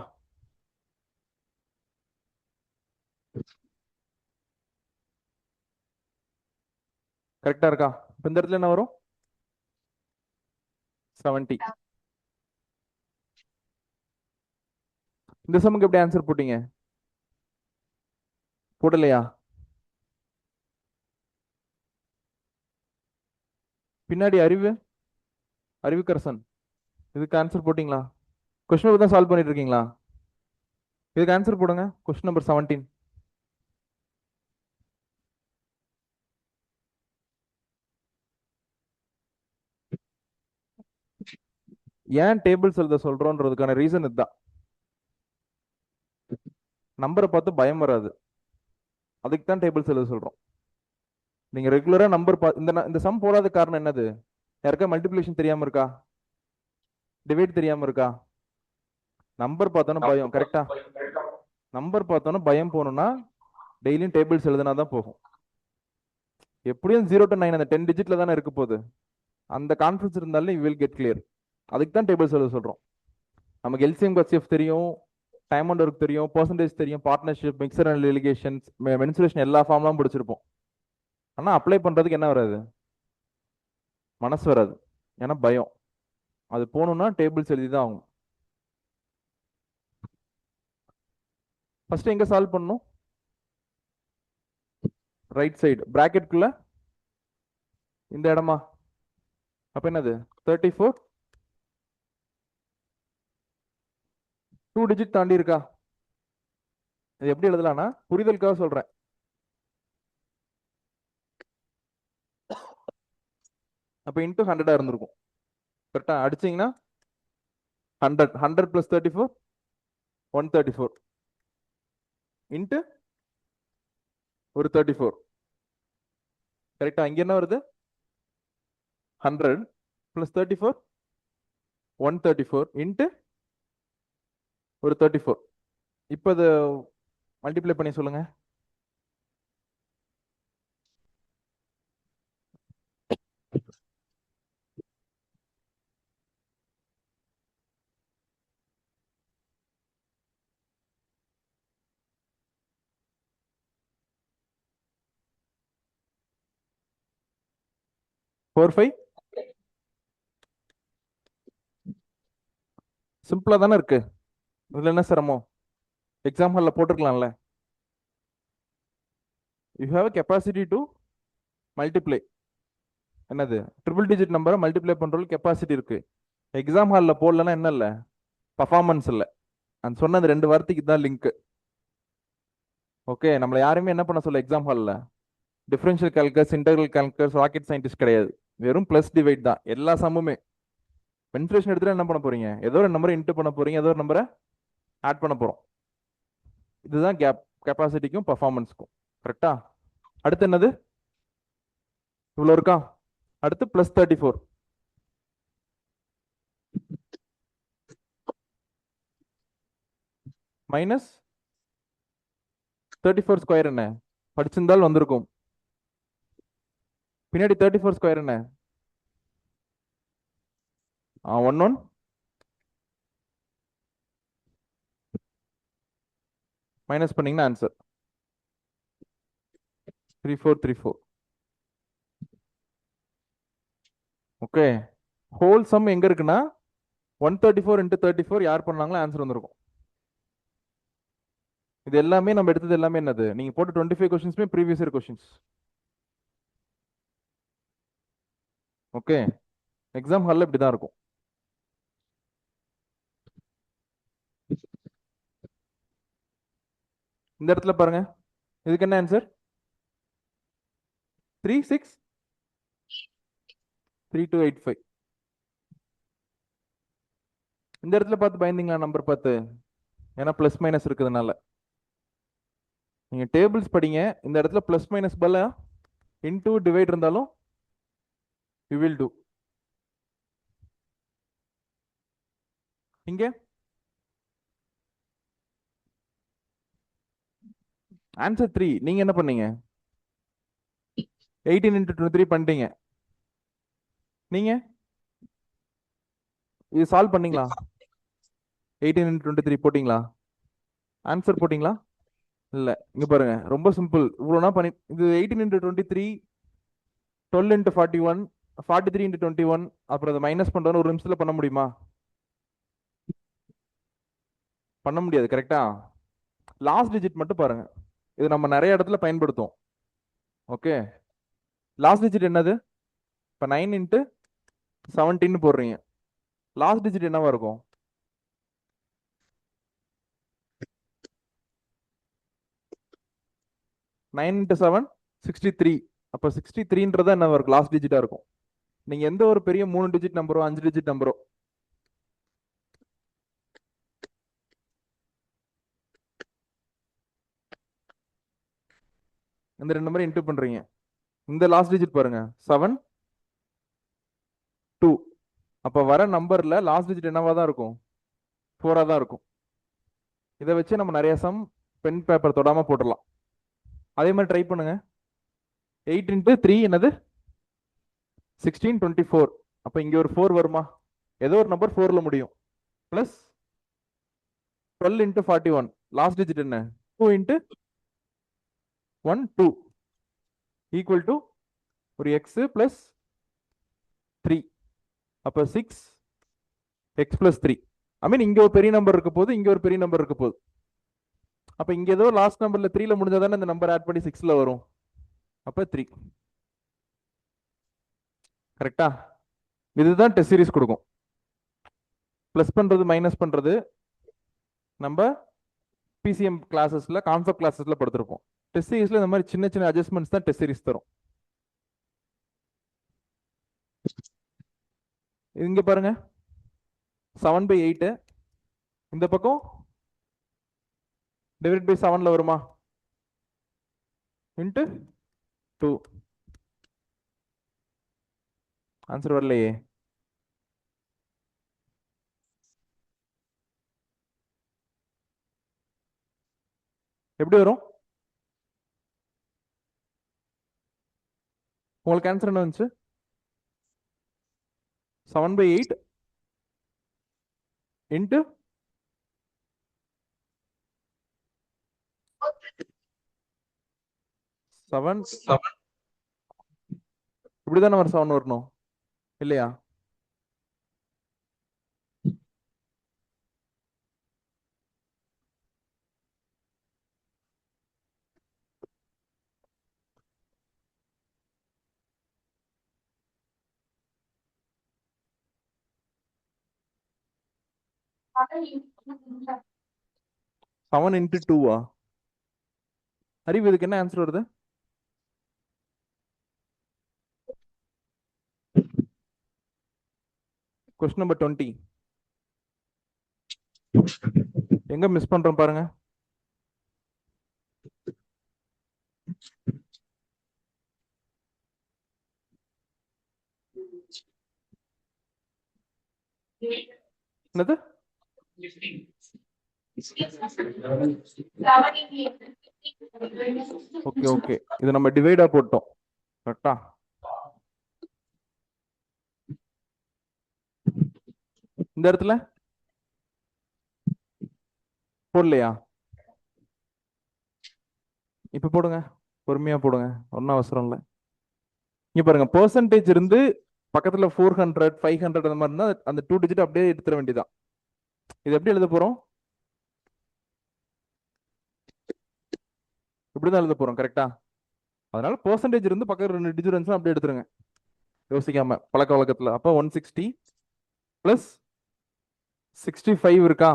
கரெக்டா இருக்கா? இந்த இடத்துல என்ன வரும்? 70. இந்த சம்முக்கு எப்படி ஆன்சர் போட்டீங்க? போடலையா? பின்னாடி அறிவுக்கரசன் இதுக்கு ஆன்சர் போட்டீங்களா? கொஸ்டின் நம்பர் தான் சால்வ் பண்ணிட்டு இருக்கீங்களா? இதுக்கு ஆன்சர் போடுங்க. Question number 17. ஏன் டேபிள்ஸ் எழுத சொல்றோன்றதுக்கான ரீசன் இதுதான். நம்பரை பார்த்து பயம் வராது, அதுக்கு தான் டேபிள்ஸ் எழுத சொல்றோம். நீங்க ரெகுலரா நம்பர் இந்த சம் போடாத காரணம் என்னது? யாருக்கா மல்டிப்ளிகேஷன் தெரியாம இருக்கா? டிவைட் தெரியாம இருக்கா? நம்பர் பார்த்தோன்னா பயம், கரெக்டா? நம்பர் பார்த்தோன்னா பயம் போகணும்னா டெய்லியும் டேபிள்ஸ் எழுதுனா தான் போகும். எப்படியும் 0 to 9 அந்த 10 டிஜிட்ல தானே இருக்க போகுது. அந்த கான்ஃபிடன்ஸ் இருந்தாலும் யூ வில் கெட் கிளியர். அதுக்கு தான் டேபிள்ஸ் எழுத சொல்றோம். நமக்கு எல்சிஎம் ஹெச்சிஎஃப் தெரியும், டைம் அண்ட் ஒர்க் தெரியும், பர்சன்டேஜ் தெரியும், பார்ட்னர்ஷிப், மிக்சர் அண்ட் லிகேஷன்ஸ், மென்சுரேஷன் எல்லா ஃபார்ம்லாம் படிச்சிருப்போம். ஆனால் அப்ளை பண்ணுறதுக்கு என்ன வராது? மனசு வராது. ஏன்னா பயம். அது போகணும்னா டேபிள்ஸ் எழுதி தான் ஆகும். ஃபர்ஸ்ட் எங்க சால்வ் பண்ணணும்? ரைட் சைடு பிராக்கெட்குள்ள இந்த இடமா? அப்ப என்னது? 34 2 டிஜிட் தாண்டி இருக்கா? இது எப்படி எழுதலாம்னா புரிதலுக்காக சொல்றேன். அப்ப இன்டூ 100 இருந்திருக்கும். கரெக்டா? அடிச்சீங்கன்னா 100 100 plus 34 134 இன்ட்டு ஒரு 34. கரெக்டா? இங்க என்ன வருது? 100 plus 34 134 இன்ட்டு ஒரு 34. இப்போ இது மல்டிப்ளை பண்ணி சொல்லுங்க. ஃபோர் ஃபைவ் சிம்பிளா தானே இருக்கு. இதுல என்ன சிரமம்? எக்ஸாம் ஹாலில் போட்டிருக்கலாம்ல. You have capacity to multiply. என்னது? ட்ரிபிள் டிஜிட் நம்பரை மல்டிப்ளை பண்றதுக்கு கெப்பாசிட்டி இருக்கு. எக்ஸாம் ஹாலில் போடலன்னா என்ன இல்லை? பர்ஃபார்மன்ஸ் இல்லை. நான் சொன்ன அந்த 2 வார்த்தைக்கு தான் லிங்க். ஓகே, நம்மளை யாருமே என்ன பண்ண சொல்ல எக்ஸாம் ஹாலில்? Differential calculus, integral calculus, rocket scientist கிடையாது. வெறும் பிளஸ் டிவைட் தான் எல்லா சம்முமே. மென்சுரேஷன் எடுத்துட்டு என்ன பண்ண போறீங்க? ஏதோ ஒரு நம்பரை இன்ட்டு பண்ண போறீங்க, ஏதோ ஒரு நம்பரை ஆட் பண்ண போறோம். இதுதான் கேப் கெப்பாசிட்டிக்கும் பர்ஃபார்மன்ஸ்க்கும். கரெக்டா? அடுத்து என்னது? இவ்வளோ இருக்கா? அடுத்து பிளஸ் 34 மைனஸ் 34 ஸ்கொயர் என்ன? படிச்சிருந்தால் வந்திருக்கும். பின்னாடி 34 ஸ்கொயர் என்ன? 11 மைனஸ் பண்ணீங்கன்னா ஆன்சர் 3434. ஓகே, ஹோல் சம் எங்க இருக்குன்னா 134 into 34 யார் பண்ணாங்களோ ஆன்சர் வந்திருக்கும். இது எல்லாமே நம்ம எடுத்தது எல்லாமே என்னது? நீங்க போட்ட 25 கொஸ்டின்ஸ்மே previous year questions. Okay, exam ஹாலில் இப்படி தான் இருக்கும். இந்த இடத்துல பாருங்க, இதுக்கு என்ன ஆன்சர்? 363285. இந்த இடத்துல பார்த்து பயந்தீங்களா நம்பர் பார்த்து? ஏன்னா பிளஸ் மைனஸ் இருக்கிறதுனால. நீங்க டேபிள்ஸ் படிங்க. இந்த இடத்துல பிளஸ் மைனஸ் பல இன்டூ டிவைட் இருந்தாலும் யூ வில் டூ. இங்க ஆன்சர் 3. நீங்க என்ன பண்ணீங்க? 18 into 23 பண்ணிட்டீங்க. நீங்க இது சால்வ் பண்ணீங்களா? 18 into 23 போட்டீங்களா? ஆன்சர் போட்டீங்களா? இல்ல. இங்க பாருங்க, ரொம்ப சிம்பிள். இவ்வளோனா பண்ணி இது 18 into 23 12 into 41 43 into 21. அப்புறம் அதை மைனஸ் பண்றோன்னு ஒரு நிமிஷத்துல பண்ண முடியுமா? பண்ண முடியாது. கரெக்டா? லாஸ்ட் டிஜிட் மட்டும் பாருங்க. இது நம்ம நிறைய இடத்துல பயன்படுத்தும். ஓகே, லாஸ்ட் டிஜிட் என்னது? இப்போ 9 into 17 போடுறீங்க. லாஸ்ட் டிஜிட் என்னவா இருக்கும்? 9 into 7 63. அப்போ 63ன்றதா என்ன இருக்கும்? லாஸ்ட் டிஜிட்டா இருக்கும். நீங்க எந்த ஒரு பெரிய 3 டிஜிட் நம்பரோ 5 டிஜிட் நம்பரோ இந்த 2 நம்பரை இன்டூ பண்றீங்க. இந்த லாஸ்ட் டிஜிட் பாருங்க 7 2. அப்ப வர நம்பர்ல லாஸ்ட் டிஜிட் என்னவா தான் இருக்கும்? 4 தான் இருக்கும். இதை வச்சு நம்ம நிறைய சம் பென் பேப்பர் தொடாம போட்டுடலாம். அதே மாதிரி ட்ரை பண்ணுங்க. 8 × 3 என்னது 16 24. அப்ப இங்க ஒரு 4 வருமா? ஏதோ ஒரு நம்பர் 4ல முடியும். பிளஸ் 12 × 41. லாஸ்ட் டிஜிட் என்ன? 2 × 1 2 ஈக்குவல் டு ஒரு எக்ஸ் பிளஸ் 3. அப்ப 6 எக்ஸ் பிளஸ் 3. ஐ மீன் இங்க ஒரு பெரிய நம்பர் இருக்க போது, இங்க ஒரு பெரிய நம்பர் இருக்க போகுது. அப்ப இங்க ஏதோ லாஸ்ட் நம்பர்ல 3ல முடிஞ்சாதானே இந்த நம்பர் ஆட் பண்ணி 6ல வரும். அப்ப 3. கரெக்டா? இதுதான் டெஸ்ட் சீரிஸ் கொடுக்கும். பிளஸ் பண்றது மைனஸ் பண்றது நம்ம பிசிஎம் கிளாஸஸ்ல கான்செப்ட் கிளாஸஸ்ல படுத்திருப்போம். டெஸ்ட் சீரிஸ்ல இந்த மாதிரி சின்ன சின்ன அட்ஜஸ்ட்மெண்ட்ஸ் தான் டெஸ்ட் சீரிஸ் தரும். இங்க பாருங்க 7/8 இந்த பக்கம் டிவைட் பை 7ல வருமா? இன்ட்டு 2. ஆன்சர் வரலையே. எப்படி வரும்? உங்களுக்கு ஆன்சர் என்ன வந்துச்சு? 7/8 இன்ட்டு 7. இப்படிதானே ஒரு 7 வரணும் இல்லையா? செவன் இன்ட்டு 2வா? அறிவு, இதுக்கு என்ன ஆன்சர் வருது? Question number 20. எங்க மிஸ் பண்றோம் பாருங்க. என்னது? ஓகே ஓகே, இது நம்ம டிவைடா போட்டோம். கரெக்டா? இந்த இடத்துல போடலையா? இப்ப போடுங்க, பொறுமையா போடுங்க, ஒன்னும் அவசரம் இல்லை. இங்க பாருங்க, பெர்சன்டேஜ் இருந்து பக்கத்துல 400 500 அந்த மாதிரி இருந்தா அந்த 2 டிஜிட் அப்படியே எடுத்துட வேண்டியதான். இது எப்படி எழுத போறோம்? இப்படிதான் எழுத போறோம். கரெக்டா? அதனால பெர்சன்டேஜ் இருந்து பக்கத்துல 2 டிஜிட் இருந்துச்சுன்னா அப்படியே எடுத்துருங்க, யோசிக்காம பழக்க வழக்கத்துல. அப்ப 160 பிளஸ் 65 இருக்கா?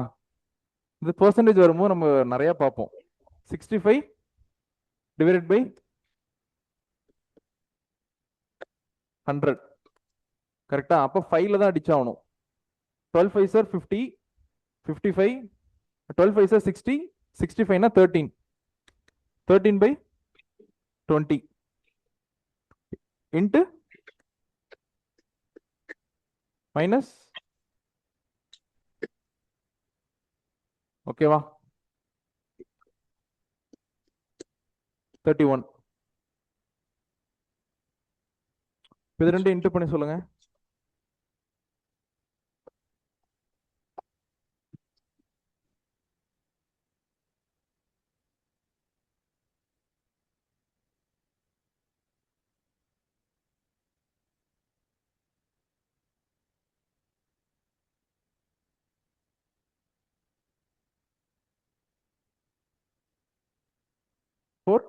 இது பெர்சன்டேஜ் வரும்போது நம்ம நிறைய பார்ப்போம். 65 டிவைடட் பை 100. கரெக்டா? அப்ப 5ல தான் அடிச்சாகணும். 12 5 சார் 50, 55, 12 5 சார் 60, 65னா 13, 13 பை 20 இன்ட்டு மைனஸ். ஓகேவா? 31. இது ரெண்டு இன்ட்டு பண்ணி சொல்லுங்க. ஃபோர்.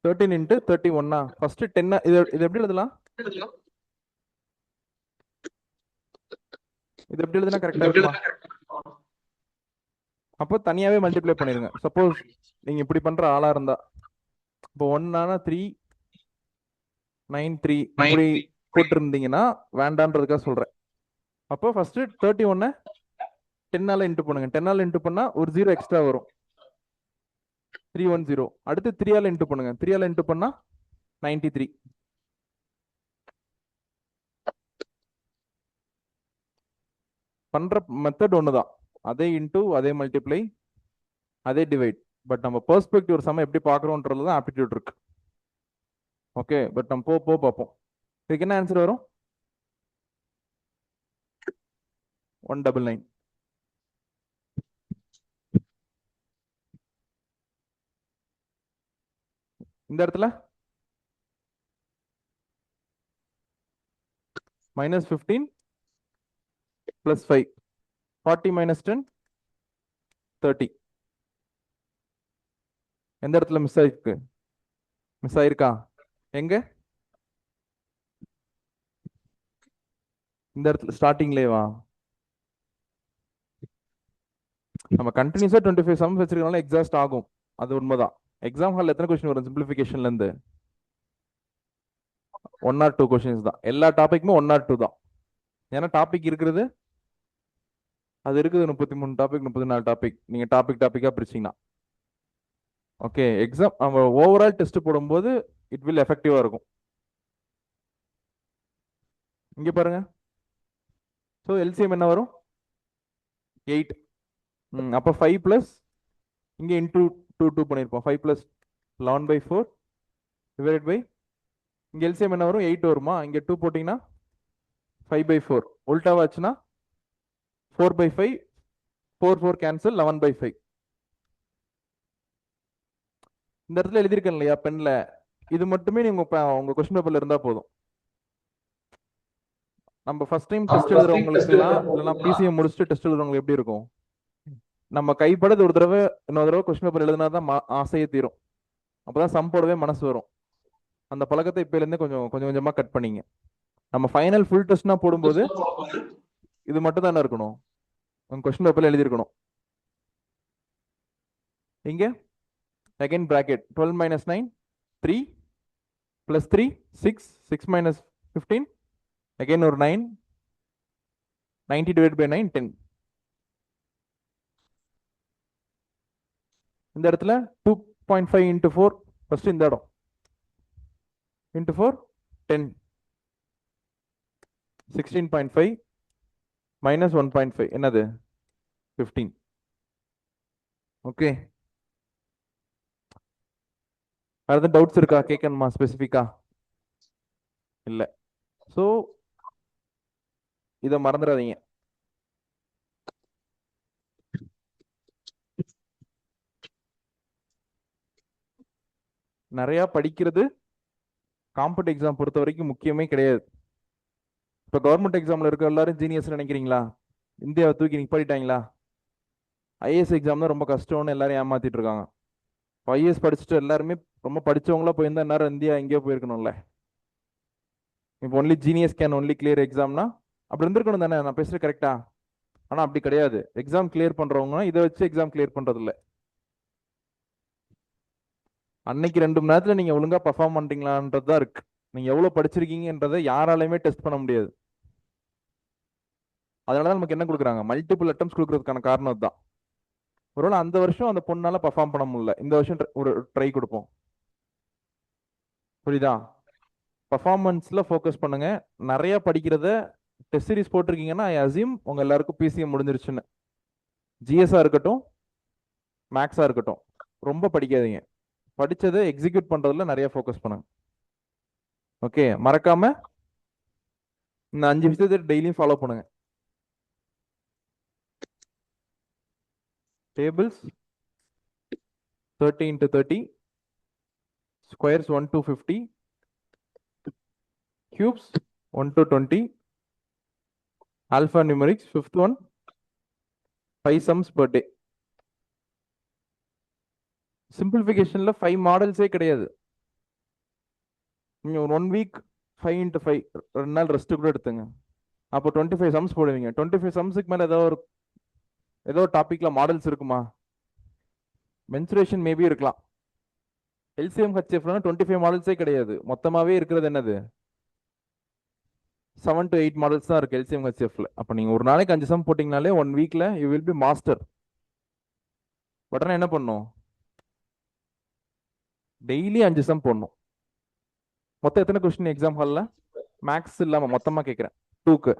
Thirteen into 31. ஃபர்ஸ்ட் 10. இது எப்படி எழுதலாம்? இது எப்படி எழுதுனா கரெக்டா இருக்குமா? அப்போ தனியாவே மல்டிப்ளை பண்ணிருங்க. சப்போஸ் நீங்க இப்படி பண்ற ஆளா இருந்தா, இப்போ 1 3 9 3 இப்படி போட்டிருந்தீங்கன்னா வேண்டான்றதுக்காக சொல்றேன். அப்போ ஃபர்ஸ்ட் 31 10ஆல இன்ட்டு பண்ணுங்க. 10ஆல இன்ட்டு பண்ணா ஒரு 0 எக்ஸ்ட்ரா வரும். 310. அடுத்து 3ஆல இன்ட்டு பண்ணுங்க. 3ஆல இன்ட்டு பண்ணா 93. பண்ற மெத்தட் ஒண்ணுதான். அதே இன்ட்டு, அதே மல்டிப்ளை, அதே டிவைட். பட் நம்ம பெர்ஸ்பெக்டிவ் ஒரு சம எப்படி பார்க்குறோன்றது தான் ஆப்டிடியூட் இருக்கு. ஓகே, பட் நம்ம போ பார்ப்போம். இதுக்கு என்ன ஆன்சர் வரும்? 199. இந்த இடத்துல -15 + 5, 40 - 10, 30. எந்த இடத்துல மிஸ் ஆயிருக்கு? மிஸ் ஆயிருக்கா? எங்க? இந்த இடத்துல ஸ்டார்டிங்லேவா? நம்ம கண்டினியூஸா 25 சம்ஸ் வச்சிருக்கனால எக்ஸாஸ்ட் ஆகும். அது உண்மைதான். எக்ஸாம் ஹால் எத்தனை கொஸ்டின் வரும் சிம்பிளிஃபிகேஷன்ல இருந்து? 1 or 2 கொஸ்டின்ஸ் தான். எல்லா டாபிக்குமே 1 or 2 தான். ஏன்னா டாபிக் இருக்கிறது அது இருக்குது 33 டாபிக், 34 டாபிக். நீங்க டாபிக்கா பிரிச்சீங்கன்னா ஓகே. எக்ஸாம் நம்ம ஓவரால் டெஸ்ட் போடும்போது இட் வில் எஃபெக்டிவா இருக்கும். இங்க பாருங்க. ஸோ எல்சிஎம் என்ன வரும்? 8. அப்போ 5 + இங்க இன்டூ 2 பண்ணியிருப்போம். 5 + 11/4 டிவைடட் பை இங்க எல்சிஎம் என்ன வரும்? 8 வருமா? இங்க 2 போட்டீங்கன்னா 5/4. உல்டாவாச்சுன்னா 4/5, 4 கேன்சல், 11/5. இந்த இடத்துல எழுதியிருக்கேன் இல்லையா பென்ல? இது மட்டுமே நீங்க உங்க கொஸ்டின் பேப்பர்ல இருந்தா போதும். நம்ம ஃபர்ஸ்ட் டைம் டெஸ்ட் எழுதுறவங்களுக்குலாம் இல்லைன்னா பிசிஎம் முடிச்சுட்டு டெஸ்ட் எழுதுறவங்களுக்கு எப்படி இருக்கும்? நம்ம கைப்படது ஒரு தடவை இன்னொரு தடவை கொஸ்டின் பேப்பர் எழுதினா தான் ஆசையே தீரும். அப்பதான் சம் போடவே மனசு வரும். அந்த பழக்கத்தை இப்போலேருந்தே கொஞ்சம் கொஞ்சமா கட் பண்ணிங்க. நம்ம ஃபைனல் ஃபுல் டெஸ்ட்னா போடும்போது இது மட்டும் தானே இருக்கணும். உங்க கொஸ்டின் பேப்பர்ல எழுதியிருக்கணும். இங்க அகைன் பிராக்கெட் 12 - 9 3 + 3 6 6 - 15 அகைன் ஒரு 9 90 டிவைட் பை 9 10. இந்த இடத்துல 2.5 × 4 ஃபர்ஸ்ட் இந்த இடம் × 4 10 16.5 - 1.5 என்னது? 15. ஓகே. வேற ஏதாவது டவுட்ஸ் இருக்கா? கேட்கணுமா ஸ்பெசிஃபிக்கா? இல்ல. ஸோ இதை மறந்துடாதீங்க. நிறைய படிக்கிறது காம்படிட்டிவ் எக்ஸாம் பொறுத்த வரைக்கும் முக்கியமே கிடையாது. இப்போ கவர்மெண்ட் எக்ஸாம்ல இருக்க எல்லாரும் ஜீனியஸ் நினைக்கிறீங்களா? இந்தியாவை தூக்கி நிப்பாட்டிட்டாங்களா? ஐஏஎஸ் எக்ஸாம் தான் ரொம்ப கஷ்டம்னு எல்லாரும் ஏமாத்திட்டு இருக்காங்க. ஐஏஎஸ் படிச்சுட்டு எல்லாருமே ரொம்ப படிச்சவங்களா போயிருந்தா எல்லாரும் இந்தியா எங்கேயோ போயிருக்கணும்ல. இப்போ only genius can only clear எக்ஸாம்னா அப்படி இருந்திருக்கணும் தானே? நான் பேசுறது கரெக்டா? ஆனா அப்படி கிடையாது. எக்ஸாம் கிளியர் பண்றவங்க இதை வச்சு எக்ஸாம் கிளியர் பண்றது இல்லை. அன்னைக்கு 2 மணி நேரத்துல நீங்க ஒழுங்கா பர்ஃபார்ம் பண்றீங்களான்றது தான் இருக்கு. நீங்க எவ்வளவு படிச்சிருக்கீங்கன்றதை யாராலையுமே டெஸ்ட் பண்ண முடியாது. அதனாலதான் நமக்கு என்ன கொடுக்குறாங்க? மல்டிபிள் அட்டம்ஸ் கொடுக்கறதுக்கான காரணம் அதுதான். ஒருவேளை அந்த வருஷம் அந்த பொண்ணால பர்ஃபார்ம் பண்ண முடியல, இந்த வருஷம் ஒரு ட்ரை கொடுப்போம். புரியுதா? பர்ஃபார்மன்ஸ்ல ஃபோக்கஸ் பண்ணுங்க. நிறைய படிக்கிறத டெஸ்ட் சீரிஸ் போட்டிருக்கீங்கன்னா ஐ அசியூம் உங்க எல்லாருக்கும் பிசிஎம் முடிஞ்சிருச்சுன்னு. ஜிஎஸ்ஆ இருக்கட்டும், மேக்ஸா இருக்கட்டும், ரொம்ப படிக்காதீங்க. படிச்சதை எக்ஸிக்யூட் பண்றதுல நிறைய ஃபோக்கஸ் பண்ணுங்க. ஓகே, மறக்காம இந்த 5 விஷயத்தை டெய்லியும் ஃபாலோ பண்ணுங்க. Tables 30 × 30, squares 1 to 50, cubes 1 to 20, alpha numerics, fifth one 5 sums per day. சிம்பிளிஃபிகேஷன்ல 5 மாடல்ஸே கிடையாது. நீங்க ஒரு 1 வீக் 5 × 5 2 நாள் ரெஸ்ட் கூட எடுத்துங்க. அப்போ 25 சம்ஸ் போடுவீங்க. 25 சம்ஸுக்கு மேல ஏதோ டாபிக்ல மாடல்ஸ் இருக்குமா? மென்சுரேஷன் மேபி இருக்கலாம். எல்சிஎம் ஹெச்எஃப்ல 25 மாடல்ஸே கிடையாது. மொத்தமாவே இருக்கிறது என்னது? 7 to 8 மாடல்ஸ் தான் இருக்கு எல்சிஎம் ஹெச்எஃப்ல. அப்போ நீங்க ஒரு நாளைக்கு 5 சம் போட்டிங்கனாலே 1 வீக்ல you will be master. But ஆனால் என்ன பண்ணும், டெய்லி 5 சம் போடணும். மொத்தம் எத்தனை கொஸ்டின் எக்ஸாம் ஹாலில்? மேக்ஸ் இல்லாமல் மொத்தமாக கேட்குறேன். 2க்கு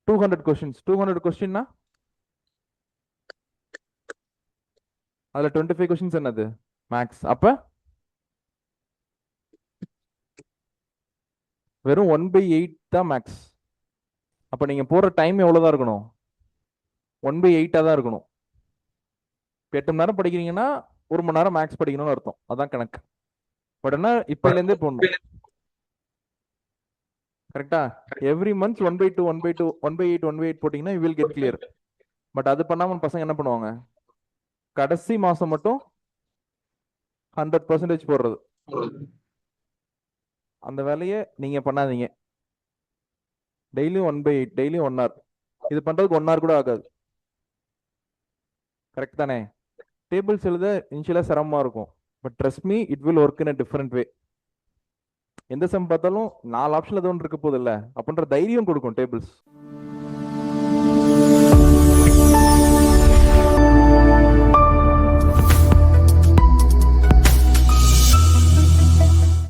200 கொஸ்டின்ஸ். 200 கொஸ்டின்னா அதில் 25 கொஸ்டின்ஸ் என்னது? மேக்ஸ். அப்போ வெறும் 1/8 தான் மேக்ஸ். அப்போ நீங்கள் போடுற டைம் எவ்வளோதான் இருக்கணும்? 1/8 தான் இருக்கணும். இப்போ 8 மணி நேரம் படிக்கிறீங்கன்னா 1 மணி நேரம் மேக்ஸ் படிக்கணும்னு அர்த்தம். அதான் கணக்கு. பட் என்ன இப்போலேருந்தே போடணும். கரெக்டா? எவ்ரி மந்த் 1/2 1/2 1/8 1/8 போட்டிங்கன்னா you will get clear. But அது பண்ணாமல் பசங்க என்ன பண்ணுவாங்க, கடைசி மாதம் மட்டும் 100% போடுறது. அந்த வேலையை நீங்கள் பண்ணாதீங்க. டெய்லியும் 1/8, டெய்லியும் 1 hour. இது பண்ணுறதுக்கு 1 hour கூட ஆகாது. கரெக்ட் தானே? டேபிள்ஸ் எழுத இனிஷியலாக சிரமமாக இருக்கும். But trust me, it will work in a different way. எந்த சம் பார்த்தாலும் 4 ஆப்ஷன்ல ஏதோ ஒன்று இருக்க போதில்ல அப்படின்ற தைரியம் கொடுக்கும் டேபிள்ஸ்.